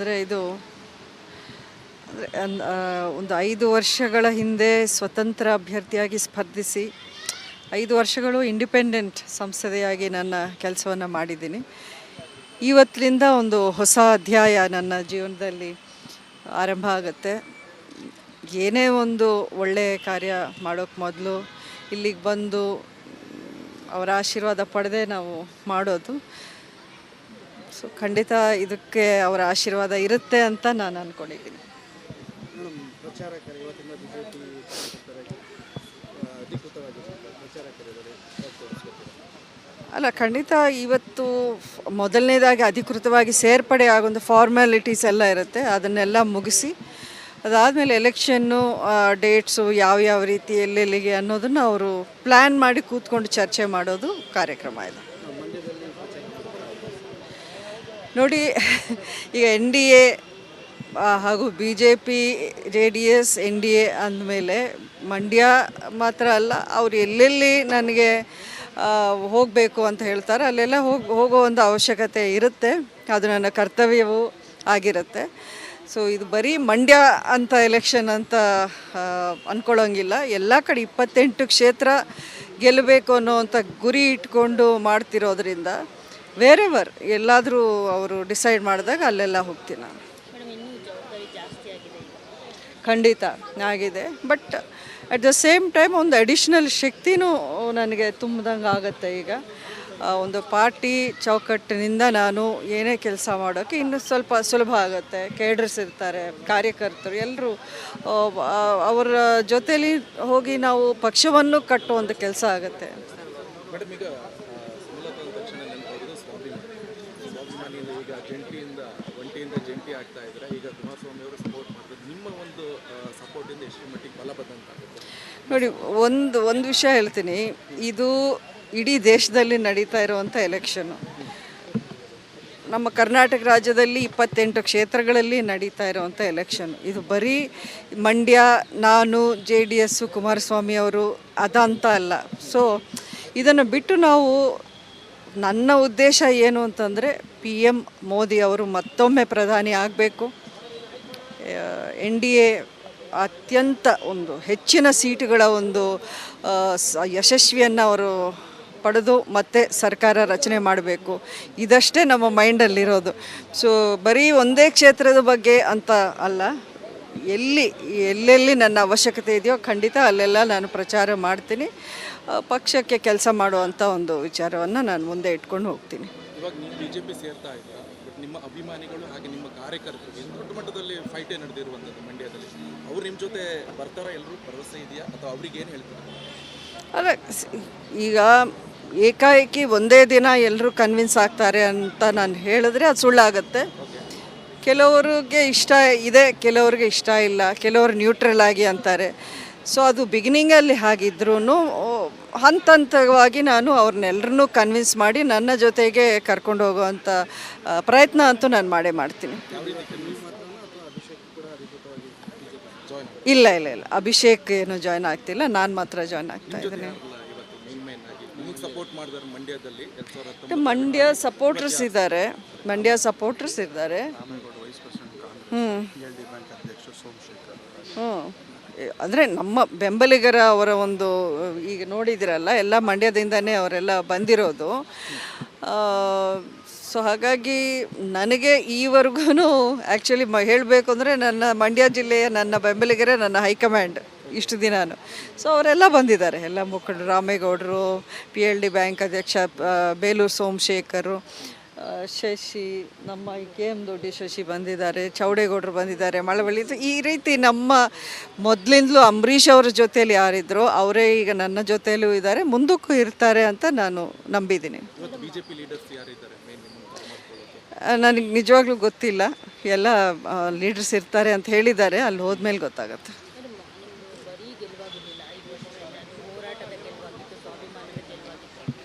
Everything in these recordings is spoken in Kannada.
ಅಂದರೆ ಇದು ಒಂದು 5 ವರ್ಷಗಳ ಹಿಂದೆ ಸ್ವತಂತ್ರ ಅಭ್ಯರ್ಥಿಯಾಗಿ ಸ್ಪರ್ಧಿಸಿ 5 ವರ್ಷಗಳು ಇಂಡಿಪೆಂಡೆಂಟ್ ಸಂಸದೆಯಾಗಿ ನನ್ನ ಕೆಲಸವನ್ನು ಮಾಡಿದ್ದೀನಿ. ಇವತ್ತಿನಿಂದ ಒಂದು ಹೊಸ ಅಧ್ಯಾಯ ನನ್ನ ಜೀವನದಲ್ಲಿ ಆರಂಭ ಆಗುತ್ತೆ. ಏನೇ ಒಂದು ಒಳ್ಳೆಯ ಕಾರ್ಯ ಮಾಡೋಕ್ಕೆ ಮೊದಲು ಇಲ್ಲಿಗೆ ಬಂದು ಅವರ ಆಶೀರ್ವಾದ ಪಡೆದೇ ನಾವು ಮಾಡೋದು. ಸೊ ಖಂಡಿತ ಇದಕ್ಕೆ ಅವರ ಆಶೀರ್ವಾದ ಇರುತ್ತೆ ಅಂತ ನಾನು ಅಂದ್ಕೊಂಡಿದ್ದೀನಿ. ಅಲ್ಲ, ಖಂಡಿತ ಇವತ್ತು ಮೊದಲನೇದಾಗಿ ಅಧಿಕೃತವಾಗಿ ಸೇರ್ಪಡೆ ಆಗೊಂದು ಫಾರ್ಮ್ಯಾಲಿಟೀಸ್ ಎಲ್ಲ ಇರುತ್ತೆ, ಅದನ್ನೆಲ್ಲ ಮುಗಿಸಿ ಅದಾದಮೇಲೆ ಎಲೆಕ್ಷನ್ನು ಡೇಟ್ಸು ಯಾವ್ಯಾವ ರೀತಿ ಎಲ್ಲೆಲ್ಲಿಗೆ ಅನ್ನೋದನ್ನು ಅವರು ಪ್ಲ್ಯಾನ್ ಮಾಡಿ ಕೂತ್ಕೊಂಡು ಚರ್ಚೆ ಮಾಡೋದು ಕಾರ್ಯಕ್ರಮ ಇದೆ. ನೋಡಿ, ಈಗ NDA ಹಾಗೂ BJP JDS NDA ಅಂದಮೇಲೆ ಮಂಡ್ಯ ಮಾತ್ರ ಅಲ್ಲ, ಅವರು ಎಲ್ಲೆಲ್ಲಿ ನನಗೆ ಹೋಗಬೇಕು ಅಂತ ಹೇಳ್ತಾರೆ ಅಲ್ಲೆಲ್ಲ ಹೋಗೋ ಒಂದು ಅವಶ್ಯಕತೆ ಇರುತ್ತೆ. ಅದು ನನ್ನ ಕರ್ತವ್ಯವೂ ಆಗಿರುತ್ತೆ. ಸೊ ಇದು ಬರೀ ಮಂಡ್ಯ ಅಂತ ಎಲೆಕ್ಷನ್ ಅಂತ ಅಂದ್ಕೊಳ್ಳೋಂಗಿಲ್ಲ. ಎಲ್ಲ ಕಡೆ 28 ಕ್ಷೇತ್ರ ಗೆಲ್ಲಬೇಕು ಅನ್ನೋವಂಥ ಗುರಿ ಇಟ್ಕೊಂಡು ಮಾಡ್ತಿರೋದ್ರಿಂದ ವೇರೆವರ್ ಎಲ್ಲಾದರೂ ಅವರು ಡಿಸೈಡ್ ಮಾಡಿದಾಗ ಅಲ್ಲೆಲ್ಲ ಹೋಗ್ತೀನಿ ನಾನು. ಖಂಡಿತ ಆಗಿದೆ, but at the same time ಒಂದು ಅಡಿಷ್ನಲ್ ಶಕ್ತಿನೂ ನನಗೆ ತುಂಬಿದಂಗೆ ಆಗುತ್ತೆ. ಈಗ ಒಂದು ಪಾರ್ಟಿ ಚೌಕಟ್ಟಿನಿಂದ ನಾನು ಏನೇ ಕೆಲಸ ಮಾಡೋಕ್ಕೆ ಇನ್ನೂ ಸ್ವಲ್ಪ ಸುಲಭ ಆಗುತ್ತೆ. ಕೇಡರ್ಸ್ ಇರ್ತಾರೆ, ಕಾರ್ಯಕರ್ತರು ಎಲ್ಲರೂ ಅವರ ಜೊತೇಲಿ ಹೋಗಿ ನಾವು ಪಕ್ಷವನ್ನು ಕಟ್ಟುವಂಥ ಕೆಲಸ ಆಗುತ್ತೆ. ಜಂಟಿ ಆಗ್ತಾ ಇದ್ರೆ ಈಗ ಕುಮಾರಸ್ವಾಮಿ ಅವರು ಸಪೋರ್ಟ್ ಮಾಡ್ತಾರೆ, ನಿಮ್ಮ ಒಂದು ಸಪೋರ್ಟಿಂದ ಎಷ್ಟು ಮಟ್ಟಿಗೆ ಬಲಬದ್ಧಂತ ಆಗುತ್ತೆ? ನೋಡಿ, ಒಂದು ವಿಷಯ ಹೇಳ್ತೀನಿ. ಇದು ಇಡೀ ದೇಶದಲ್ಲಿ ನಡೀತಾ ಇರುವಂಥ ಎಲೆಕ್ಷನ್ನು. ನಮ್ಮ ಕರ್ನಾಟಕ ರಾಜ್ಯದಲ್ಲಿ 28 ಕ್ಷೇತ್ರಗಳಲ್ಲಿ ನಡೀತಾ ಇರುವಂಥ ಎಲೆಕ್ಷನ್. ಇದು ಬರೀ ಮಂಡ್ಯ, ನಾನು, JDS, ಕುಮಾರಸ್ವಾಮಿ ಅವರು ಅದಂತ ಅಲ್ಲ. ಸೊ ಇದನ್ನು ಬಿಟ್ಟು ನಾವು, ನನ್ನ ಉದ್ದೇಶ ಏನು ಅಂತಂದರೆ PM ಮೋದಿ ಅವರು ಮತ್ತೊಮ್ಮೆ ಪ್ರಧಾನಿ ಆಗಬೇಕು. NDA ಅತ್ಯಂತ ಒಂದು ಹೆಚ್ಚಿನ ಸೀಟುಗಳ ಒಂದು ಯಶಸ್ವಿಯನ್ನು ಅವರು ಪಡೆದು ಮತ್ತೆ ಸರ್ಕಾರ ರಚನೆ ಮಾಡಬೇಕು. ಇದಷ್ಟೇ ನಮ್ಮ ಮೈಂಡಲ್ಲಿರೋದು. ಸೊ ಬರೀ ಒಂದೇ ಕ್ಷೇತ್ರದ ಬಗ್ಗೆ ಅಂತ ಅಲ್ಲ, ಎಲ್ಲೆಲ್ಲಿ ನನ್ನ ಅವಶ್ಯಕತೆ ಇದೆಯೋ ಖಂಡಿತ ಅಲ್ಲೆಲ್ಲ ನಾನು ಪ್ರಚಾರ ಮಾಡ್ತೀನಿ. ಪಕ್ಷಕ್ಕೆ ಕೆಲಸ ಮಾಡುವಂಥ ಒಂದು ವಿಚಾರವನ್ನು ನಾನು ಮುಂದೆ ಇಟ್ಕೊಂಡು ಹೋಗ್ತೀನಿ. ಇವಾಗ ನೀವು BJP ಸೇರ್ತಾ ಇದ್ದೀರಾ, ಬಟ್ ನಿಮ್ಮ ಅಭಿಮಾನಿಗಳು ಹಾಗೆ ನಿಮ್ಮ ಕಾರ್ಯಕರ್ತರು ದೊಡ್ಡ ಮಟ್ಟದಲ್ಲಿ ಫೈಟೇ ನಡೆದಿರುವಂಥದ್ದು ಮಂಡ್ಯದಲ್ಲಿ. ಅವ್ರು ನಿಮ್ಮ ಜೊತೆ ಬರ್ತಾರಾ? ಎಲ್ಲರೂ ಭರವಸೆ ಇದೆಯಾ ಅಥವಾ ಅವ್ರಿಗೆ ಏನು ಹೇಳ್ತಾರೆ? ಅಲ್ಲ, ಈಗ ಏಕಾಏಕಿ ಒಂದೇ ದಿನ ಎಲ್ಲರೂ ಕನ್ವಿನ್ಸ್ ಆಗ್ತಾರೆ ಅಂತ ನಾನು ಹೇಳಿದ್ರೆ ಅದು ಸುಳ್ಳಾಗುತ್ತೆ. ಕೆಲವರಿಗೆ ಇಷ್ಟ ಇದೆ, ಕೆಲವ್ರಿಗೆ ಇಷ್ಟ ಇಲ್ಲ, ಕೆಲವರು ನ್ಯೂಟ್ರಲ್ ಆಗಿ ಅಂತಾರೆ. ಸೊ ಅದು ಬಿಗಿನಿಂಗಲ್ಲಿ ಹಾಗಿದ್ರೂ ಹಂತ ಹಂತವಾಗಿ ನಾನು ಅವ್ರನ್ನೆಲ್ಲರನ್ನೂ ಕನ್ವಿನ್ಸ್ ಮಾಡಿ ನನ್ನ ಜೊತೆಗೆ ಕರ್ಕೊಂಡು ಹೋಗುವಂಥ ಪ್ರಯತ್ನ ಅಂತೂ ನಾನು ಮಾಡೇ ಮಾಡ್ತೀನಿ. ಇಲ್ಲ, ಅಭಿಷೇಕ್ ಏನು ಜಾಯ್ನ್ ಆಗ್ತಿಲ್ಲ, ನಾನು ಮಾತ್ರ ಜಾಯ್ನ್ ಆಗ್ತಾ ಇದ್ದೀನಿ. ಮಂಡ್ಯ ಸಪೋರ್ಟರ್ಸ್ ಇದ್ದಾರೆ. ಅಂದರೆ ನಮ್ಮ ಬೆಂಬಲಿಗರ ಅವರ ಒಂದು, ಈಗ ನೋಡಿದಿರಲ್ಲ, ಎಲ್ಲ ಮಂಡ್ಯದಿಂದನೇ ಅವರೆಲ್ಲ ಬಂದಿರೋದು. ಸೊ ಹಾಗಾಗಿ ನನಗೆ ಈವರೆಗೂ ಆ್ಯಕ್ಚುಲಿ ಹೇಳಬೇಕು ಅಂದರೆ ನನ್ನ ಮಂಡ್ಯ ಜಿಲ್ಲೆಯ ನನ್ನ ಬೆಂಬಲಿಗರೇ ನನ್ನ ಹೈಕಮಾಂಡ್ ಇಷ್ಟು ದಿನಾನು. ಸೊ ಅವರೆಲ್ಲ ಬಂದಿದ್ದಾರೆ, ಎಲ್ಲ ಮುಖಂಡರು, ರಾಮೇಗೌಡರು, PLD ಬ್ಯಾಂಕ್ ಅಧ್ಯಕ್ಷ ಬೇಲೂರು ಸೋಮಶೇಖರು, ಶಶಿ, ನಮ್ಮ KM ದೊಡ್ಡಿ ಶಶಿ ಬಂದಿದ್ದಾರೆ, ಚೌಡೇಗೌಡರು ಬಂದಿದ್ದಾರೆ, ಮಳವಳ್ಳಿ. ಈ ರೀತಿ ನಮ್ಮ ಮೊದಲಿಂದಲೂ ಅಂಬರೀಷ್ ಅವರ ಜೊತೆಯಲ್ಲಿ ಯಾರಿದ್ರು ಅವರೇ ಈಗ ನನ್ನ ಜೊತೆಯಲ್ಲೂ ಇದ್ದಾರೆ, ಮುಂದಕ್ಕೂ ಇರ್ತಾರೆ ಅಂತ ನಾನು ನಂಬಿದ್ದೀನಿ. ನನಗೆ ನಿಜವಾಗ್ಲೂ ಗೊತ್ತಿಲ್ಲ, ಎಲ್ಲ ಲೀಡರ್ಸ್ ಇರ್ತಾರೆ ಅಂತ ಹೇಳಿದ್ದಾರೆ, ಅಲ್ಲಿ ಹೋದ್ಮೇಲೆ ಗೊತ್ತಾಗುತ್ತೆ.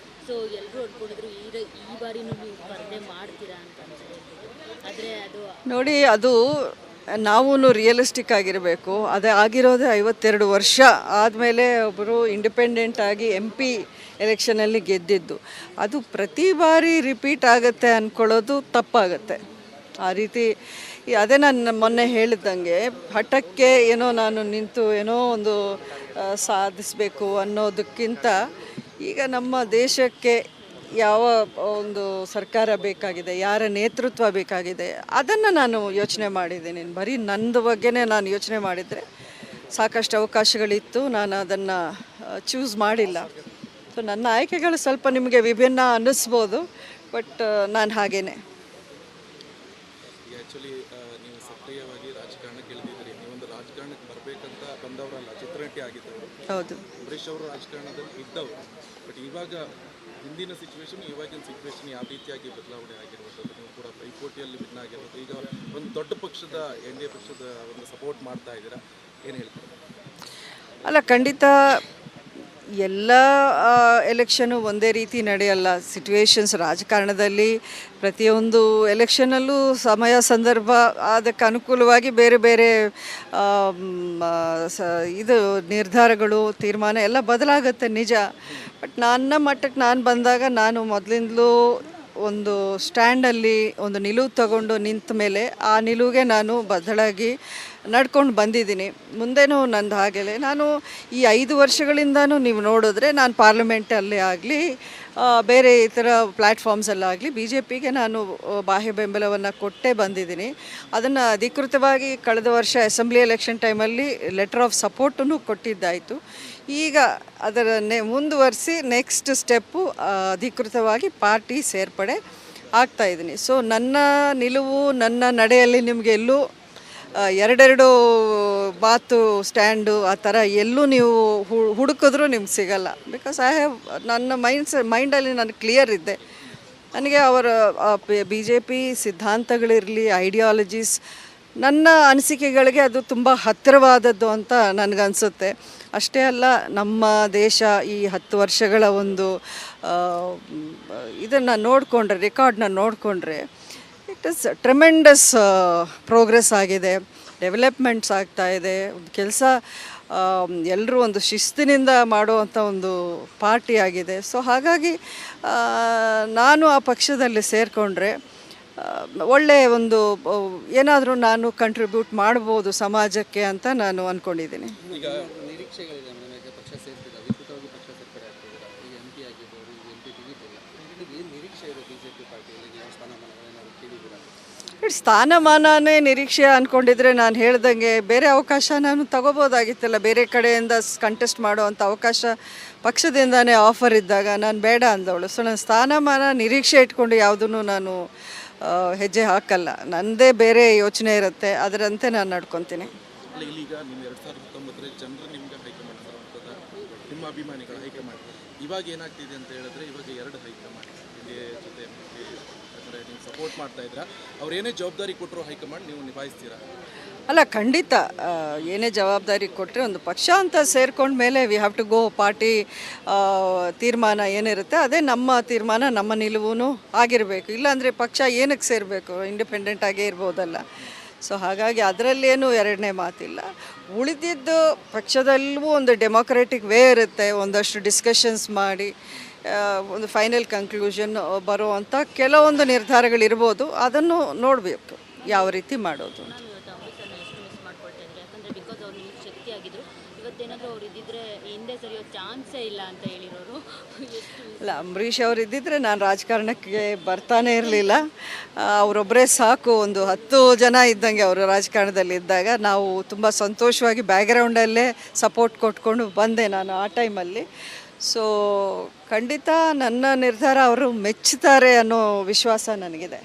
ನೋಡಿ, ಅದು ನಾವು ರಿಯಲಿಸ್ಟಿಕ್ ಆಗಿರಬೇಕು. ಅದೇ ಆಗಿರೋದೇ 52 ವರ್ಷ ಆದಮೇಲೆ ಒಬ್ಬರು ಇಂಡಿಪೆಂಡೆಂಟ್ ಆಗಿ MP ಎಲೆಕ್ಷನಲ್ಲಿ ಗೆದ್ದಿದ್ದು. ಅದು ಪ್ರತಿ ಬಾರಿ ರಿಪೀಟ್ ಆಗುತ್ತೆ ಅಂದ್ಕೊಳ್ಳೋದು ತಪ್ಪಾಗುತ್ತೆ. ಆ ರೀತಿ ಅದೇ ನಾನು ಮೊನ್ನೆ ಹೇಳಿದ್ದಂಗೆ ಹಠಕ್ಕೆ ಏನೋ ನಾನು ನಿಂತು ಏನೋ ಒಂದು ಸಾಧಿಸಬೇಕು ಅನ್ನೋದಕ್ಕಿಂತ ಈಗ ನಮ್ಮ ದೇಶಕ್ಕೆ ಯಾವ ಒಂದು ಸರ್ಕಾರ ಬೇಕಾಗಿದೆ, ಯಾರ ನೇತೃತ್ವ ಬೇಕಾಗಿದೆ, ಅದನ್ನು ನಾನು ಯೋಚನೆ ಮಾಡಿದ್ದೀನಿ. ಬರೀ ನಂದು ಬಗ್ಗೆನೇ ನಾನು ಯೋಚನೆ ಮಾಡಿದರೆ ಸಾಕಷ್ಟು ಅವಕಾಶಗಳಿತ್ತು, ನಾನು ಅದನ್ನು ಚೂಸ್ ಮಾಡಿಲ್ಲ. ಸೊ ನನ್ನ ಆಯ್ಕೆಗಳು ಸ್ವಲ್ಪ ನಿಮಗೆ ವಿಭಿನ್ನ ಅನ್ನಿಸ್ಬೋದು, ಬಟ್ ನಾನು ಹಾಗೇನೆ. ಆ್ಯಕ್ಚುಲಿ ನೀವು ಸಕ್ರಿಯವಾಗಿ ರಾಜಕಾರಣಕ್ಕೆ ಇಳಿದಿದ್ದೀರಿ. ನೀವೊಂದು ರಾಜಕಾರಣಕ್ಕೆ ಬರಬೇಕಂತ ಬಂದವರಲ್ಲ, ಚಿತ್ರನಟಿ ಆಗಿದ್ದವರು. ಹೌದು. ಅಂಬರೀಷ್ ಅವರು ರಾಜಕಾರಣದಲ್ಲಿ ಇದ್ದವರು. ಬಟ್ ಇವಾಗ ಹಿಂದಿನ ಸಿಚುವೇಶನ್ ಇವಾಗಿನ ಸಿಚುವೇಶನ್ ಯಾವ ರೀತಿಯಾಗಿ ಬದಲಾವಣೆ ಆಗಿರುವಂಥದ್ದು, ನೀವು ಕೂಡ ಪೈಪೋಟಿಯಲ್ಲಿ ವಿನ್ ಆಗಿರೋದು, ಈಗ ಒಂದು ದೊಡ್ಡ ಪಕ್ಷದ NDA ಪಕ್ಷದ ಒಂದು ಸಪೋರ್ಟ್ ಮಾಡ್ತಾ ಇದ್ದೀರಾ, ಏನು ಹೇಳ್ತೀರಾ? ಅಲ್ಲ, ಖಂಡಿತ ಎಲ್ಲ ಎಲೆಕ್ಷನು ಒಂದೇ ರೀತಿ ನಡೆಯಲ್ಲ. ಸಿಚುವೇಶನ್ಸ್ ರಾಜಕಾರಣದಲ್ಲಿ ಪ್ರತಿಯೊಂದು ಎಲೆಕ್ಷನಲ್ಲೂ ಸಮಯ ಸಂದರ್ಭ ಅದಕ್ಕೆ ಅನುಕೂಲವಾಗಿ ಬೇರೆ ಬೇರೆ ಇದು ನಿರ್ಧಾರಗಳು ತೀರ್ಮಾನ ಎಲ್ಲ ಬದಲಾಗುತ್ತೆ, ನಿಜ. ಬಟ್ ನನ್ನ ಮಟ್ಟಕ್ಕೆ ನಾನು ಬಂದಾಗ ನಾನು ಮೊದಲಿಂದಲೂ ಒಂದು ಸ್ಟ್ಯಾಂಡಲ್ಲಿ ಒಂದು ನಿಲುವು ತಗೊಂಡು ನಿಂತ ಮೇಲೆ ಆ ನಿಲುವಿಗೆ ನಾನು ಬದಲಾಗಿ ನಡ್ಕೊಂಡು ಬಂದಿದ್ದೀನಿ. ಮುಂದೆನೂ ನಂದು ಹಾಗೆಯೇ ನಾನು ಈ 5 ವರ್ಷಗಳಿಂದನೂ ನೀವು ನೋಡಿದ್ರೆ ನಾನು ಪಾರ್ಲಿಮೆಂಟಲ್ಲೇ ಆಗಲಿ ಬೇರೆ ಇತರ ಪ್ಲ್ಯಾಟ್ಫಾರ್ಮ್ಸಲ್ಲಾಗಲಿ BJPಗೆ ನಾನು ಬಾಹ್ಯ ಬೆಂಬಲವನ್ನು ಕೊಟ್ಟೇ ಬಂದಿದ್ದೀನಿ. ಅದನ್ನು ಅಧಿಕೃತವಾಗಿ ಕಳೆದ ವರ್ಷ ಅಸೆಂಬ್ಲಿ ಎಲೆಕ್ಷನ್ ಟೈಮಲ್ಲಿ ಲೆಟರ್ ಆಫ್ ಸಪೋರ್ಟನ್ನು ಕೊಟ್ಟಿದ್ದಾಯಿತು. ಈಗ ಅದರನ್ನೇ ಮುಂದುವರಿಸಿ ನೆಕ್ಸ್ಟ್ ಸ್ಟೆಪ್ಪು ಅಧಿಕೃತವಾಗಿ ಪಾರ್ಟಿ ಸೇರ್ಪಡೆ ಆಗ್ತಾಯಿದ್ದೀನಿ. ಸೊ ನನ್ನ ನಿಲುವು, ನನ್ನ ನಡೆಯಲ್ಲಿ ನಿಮಗೆ ಎಲ್ಲೂ ಎರಡೆರಡು ಮಾತು ಸ್ಟ್ಯಾಂಡು ಆ ಥರ ಎಲ್ಲೂ ನೀವು ಹುಡುಕಿದ್ರೂ ನಿಮ್ಗೆ ಸಿಗಲ್ಲ. ಬಿಕಾಸ್ ಐ ಹ್ಯಾವ್ ನನ್ನ ಮೈಂಡಲ್ಲಿ ನಾನು ಕ್ಲಿಯರ್ ಇದ್ದೆ. ನನಗೆ ಅವರ BJP ಸಿದ್ಧಾಂತಗಳಿರಲಿ, ಐಡಿಯಾಲಜೀಸ್, ನನ್ನ ಅನಿಸಿಕೆಗಳಿಗೆ ಅದು ತುಂಬ ಹತ್ತಿರವಾದದ್ದು ಅಂತ ನನಗನ್ಸುತ್ತೆ. ಅಷ್ಟೇ ಅಲ್ಲ, ನಮ್ಮ ದೇಶ ಈ 10 ವರ್ಷಗಳ ಒಂದು ಇದನ್ನು ನೋಡಿಕೊಂಡ್ರೆ, ರೆಕಾರ್ಡ್ನ ನೋಡಿಕೊಂಡ್ರೆ ಇಟ್ ಇಸ್ ಟ್ರೆಮೆಂಡಸ್ ಪ್ರೋಗ್ರೆಸ್ ಆಗಿದೆ, ಡೆವಲಪ್ಮೆಂಟ್ಸ್ ಆಗ್ತಾಯಿದೆ. ಒಂದು ಕೆಲಸ ಎಲ್ಲರೂ ಒಂದು ಶಿಸ್ತಿನಿಂದ ಮಾಡುವಂಥ ಒಂದು ಪಾರ್ಟಿ ಆಗಿದೆ. ಸೊ ಹಾಗಾಗಿ ನಾನು ಆ ಪಕ್ಷದಲ್ಲಿ ಸೇರಿಕೊಂಡ್ರೆ ಒಳ್ಳೆಯ ಒಂದು ಏನಾದರೂ ನಾನು ಕಂಟ್ರಿಬ್ಯೂಟ್ ಮಾಡ್ಬೋದು ಸಮಾಜಕ್ಕೆ ಅಂತ ನಾನು ಅಂದ್ಕೊಂಡಿದ್ದೀನಿ. ಈಗ ನಿರೀಕ್ಷೆಗಳಿದೆ ನನಗೆ ಪಕ್ಷ ಸೇರ್ತಿಲ್ಲ, ಅಧಿಕೃತವಾಗಿ ಪಕ್ಷ ಸೇರ್ಪಡೆ ಆಗ್ತಿದ್ದೀರಾ, ಈಗ MP ಆಗಿರ್ಬೋದು, ಈಗ MP ತೆಗಿತಿಲ್ಲ, ಏನು ನಿರೀಕ್ಷೆ ಇದೆ BJP ಪಾರ್ಟಿಯಲ್ಲಿ? ನೀವು ಸ್ಥಾನಮಾನಗಳೇನಾದ್ರು ಕೇಳಿದ್ದೀರಾ? ಸ್ಥಾನಮಾನನೇ ನಿರೀಕ್ಷೆ ಅಂದ್ಕೊಂಡಿದ್ರೆ ನಾನು ಹೇಳ್ದಂಗೆ ಬೇರೆ ಅವಕಾಶ ನಾನು ತಗೋಬೋದಾಗಿತ್ತಲ್ಲ. ಬೇರೆ ಕಡೆಯಿಂದ ಕಂಟೆಸ್ಟ್ ಮಾಡೋವಂಥ ಅವಕಾಶ ಪಕ್ಷದಿಂದನೇ ಆಫರ್ ಇದ್ದಾಗ ನಾನು ಬೇಡ ಅಂದವಳು. ಸೊ ನಾನು ಸ್ಥಾನಮಾನ ನಿರೀಕ್ಷೆ ಇಟ್ಕೊಂಡು ಯಾವುದೂ ನಾನು ಹೆಜ್ಜೆ ಹಾಕಲ್ಲ. ನನ್ನದೇ ಬೇರೆ ಯೋಚನೆ ಇರುತ್ತೆ, ಅದರಂತೆ ನಾನು ನಡ್ಕೊತೀನಿ. ಇಲ್ಲೀಗ ನಿಮ್ಮ 2019 ಜನರು ನಿಮ್ಗೆ ಹೈಕಮಾಂಡ್ ಬರುವಂಥದ್ದು, ನಿಮ್ಮ ಅಭಿಮಾನಿಗಳು ಹೈಕಮಾಂಡ್. ಇವಾಗ ಏನಾಗ್ತಿದೆ ಅಂತ ಹೇಳಿದ್ರೆ, ಇವಾಗ 2 ಹೈಕಮಾಂಡ್ NDA ಜೊತೆ ಅಂದರೆ ನೀವು ಸಪೋರ್ಟ್ ಮಾಡ್ತಾ ಇದ್ದೀರಾ. ಅವ್ರು ಏನೇ ಜವಾಬ್ದಾರಿ ಕೊಟ್ಟರು ಹೈಕಮಾಂಡ್ ನೀವು ನಿಭಾಯಿಸ್ತೀರಾ? ಅಲ್ಲ, ಖಂಡಿತ. ಏನೇ ಜವಾಬ್ದಾರಿ ಕೊಟ್ಟರೆ ಒಂದು ಪಕ್ಷ ಅಂತ ಸೇರ್ಕೊಂಡ ಮೇಲೆ we have to go. Party ತೀರ್ಮಾನ ಏನಿರುತ್ತೆ ಅದೇ ನಮ್ಮ ತೀರ್ಮಾನ, ನಮ್ಮ ನಿಲುವು ಆಗಿರಬೇಕು. ಇಲ್ಲಾಂದರೆ ಪಕ್ಷ ಏನಕ್ಕೆ ಸೇರಬೇಕು, ಇಂಡಿಪೆಂಡೆಂಟ್ ಆಗೇ ಇರ್ಬೋದಲ್ಲ. ಸೊ ಹಾಗಾಗಿ ಅದರಲ್ಲೇನು ಎರಡನೇ ಮಾತಿಲ್ಲ. ಉಳಿದಿದ್ದು ಪಕ್ಷದಲ್ಲೂ ಒಂದು ಡೆಮೊಕ್ರೆಟಿಕ್ ವೇ ಇರುತ್ತೆ, ಒಂದಷ್ಟು ಡಿಸ್ಕಷನ್ಸ್ ಮಾಡಿ ಒಂದು ಫೈನಲ್ ಕನ್ಕ್ಲೂಷನ್ ಬರುವಂಥ ಕೆಲವೊಂದು ನಿರ್ಧಾರಗಳಿರ್ಬೋದು. ಅದನ್ನು ನೋಡಬೇಕು ಯಾವ ರೀತಿ ಮಾಡೋದು. ಅಲ್ಲ, ಅಂಬರೀಷ್ ಅವರು ಇದ್ದಿದ್ರೆ ನಾನು ರಾಜಕಾರಣಕ್ಕೆ ಬರ್ತಾನೆ ಇರಲಿಲ್ಲ. ಅವರೊಬ್ಬರೇ ಸಾಕು. ಒಂದು 10 ಜನ ಇದ್ದಂಗೆ ಅವರು ರಾಜಕಾರಣದಲ್ಲಿ ಇದ್ದಾಗ ನಾವು ತುಂಬ ಸಂತೋಷವಾಗಿ ಬ್ಯಾಕ್ಗ್ರೌಂಡಲ್ಲೇ ಸಪೋರ್ಟ್ ಕೊಟ್ಕೊಂಡು ಬಂದೆ ನಾನು ಆ ಟೈಮಲ್ಲಿ. ಸೊ ಖಂಡಿತ ನನ್ನ ನಿರ್ಧಾರ ಅವರು ಮೆಚ್ಚುತ್ತಾರೆ ಅನ್ನೋ ವಿಶ್ವಾಸ ನನಗಿದೆ.